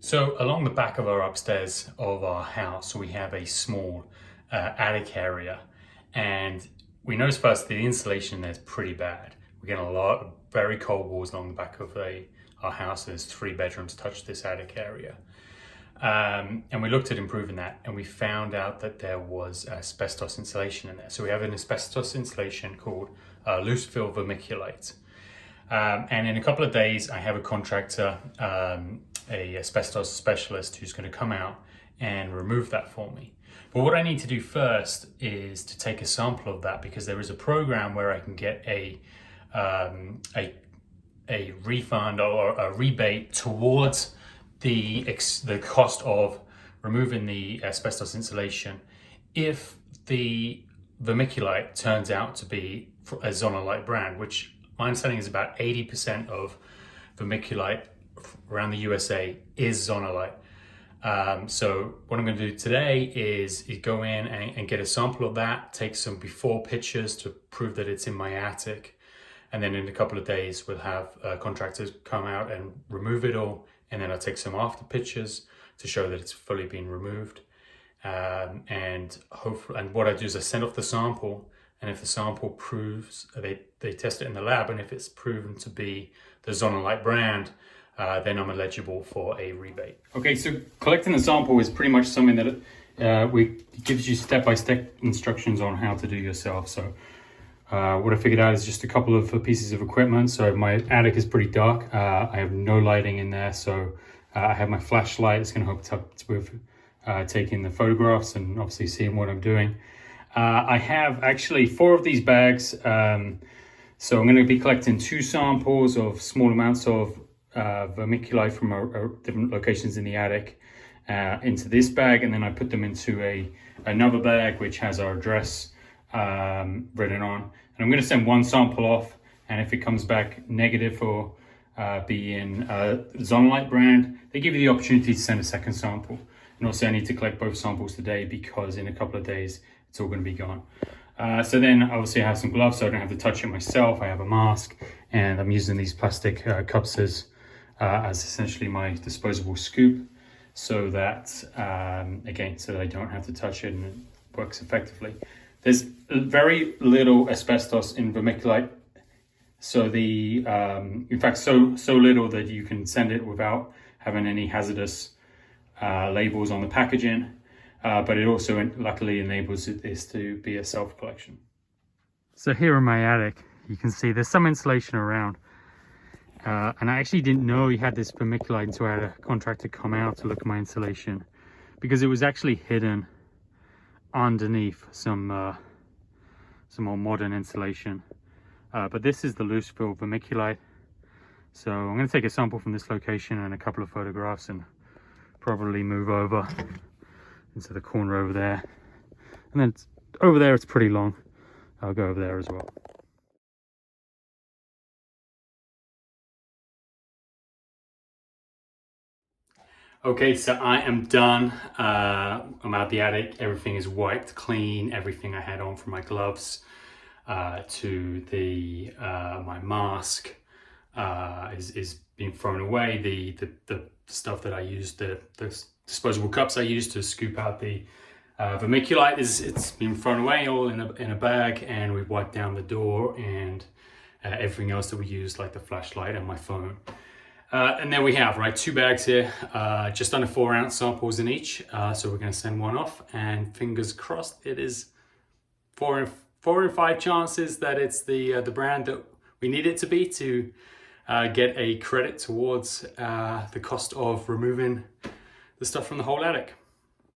So along the back of our upstairs of our house, we have a small attic area, and we noticed first the insulation there is pretty bad. We're getting a lot of very cold walls along the back of our house. There's 3 bedrooms touch this attic area. And we looked at improving that, and we found out that there was asbestos insulation in there. So we have an asbestos insulation called loose fill vermiculite. And in a couple of days, I have a contractor, a asbestos specialist, who's going to come out and remove that for me. But what I need to do first is to take a sample of that, because there is a program where I can get a refund or a rebate towards the cost of removing the asbestos insulation if the vermiculite turns out to be a Zonolite brand, which my understanding is about 80% of vermiculite around the USA is Zonolite. So what I'm going to do today is go in and get a sample of that, take some before pictures to prove that it's in my attic, and then in a couple of days we'll have contractors come out and remove it all, and then I'll take some after pictures to show that it's fully been removed. And what I do is I send off the sample, and if the sample proves, they test it in the lab, and if it's proven to be the Zonolite brand, then I'm eligible for a rebate. Okay, so collecting the sample is pretty much something that gives you step-by-step instructions on how to do yourself. So what I figured out is just a couple of pieces of equipment. So my attic is pretty dark. I have no lighting in there, so I have my flashlight. It's going to help with taking the photographs and obviously seeing what I'm doing. I have actually 4 of these bags. So I'm going to be collecting 2 samples of small amounts of vermiculite from different locations in the attic into this bag, and then I put them into another bag which has our address written on, and I'm going to send 1 sample off, and if it comes back negative for being Zonolite brand, they give you the opportunity to send a second sample. And also I need to collect both samples today, because in a couple of days it's all going to be gone. So then obviously I have some gloves so I don't have to touch it myself. I have a mask, and I'm using these plastic cups as essentially my disposable scoop, so that again, so that I don't have to touch it and it works effectively. There's very little asbestos in vermiculite, so in fact so little that you can send it without having any hazardous labels on the packaging, but it also luckily enables this to be a self-collection. So here in my attic, you can see there's some insulation around, and I actually didn't know he had this vermiculite until I had a contractor come out to look at my insulation, because it was actually hidden underneath some more modern insulation. But this is the loose fill vermiculite. So I'm going to take a sample from this location and a couple of photographs, and probably move over into the corner over there, and then over there it's pretty long. I'll go over there as well. Okay, so I am done. I'm out the attic. Everything is wiped clean. Everything I had on, from my gloves to my mask is being thrown away. The stuff that I used, the disposable cups I used to scoop out the vermiculite, it's been thrown away, all in a bag, and we've wiped down the door and everything else that we used, like the flashlight and my phone. And then we have 2 bags here, just under 4-ounce samples in each. So we're going to send 1 off, and fingers crossed it is 4 or 5 chances that it's the brand that we need it to be to get a credit towards the cost of removing the stuff from the whole attic.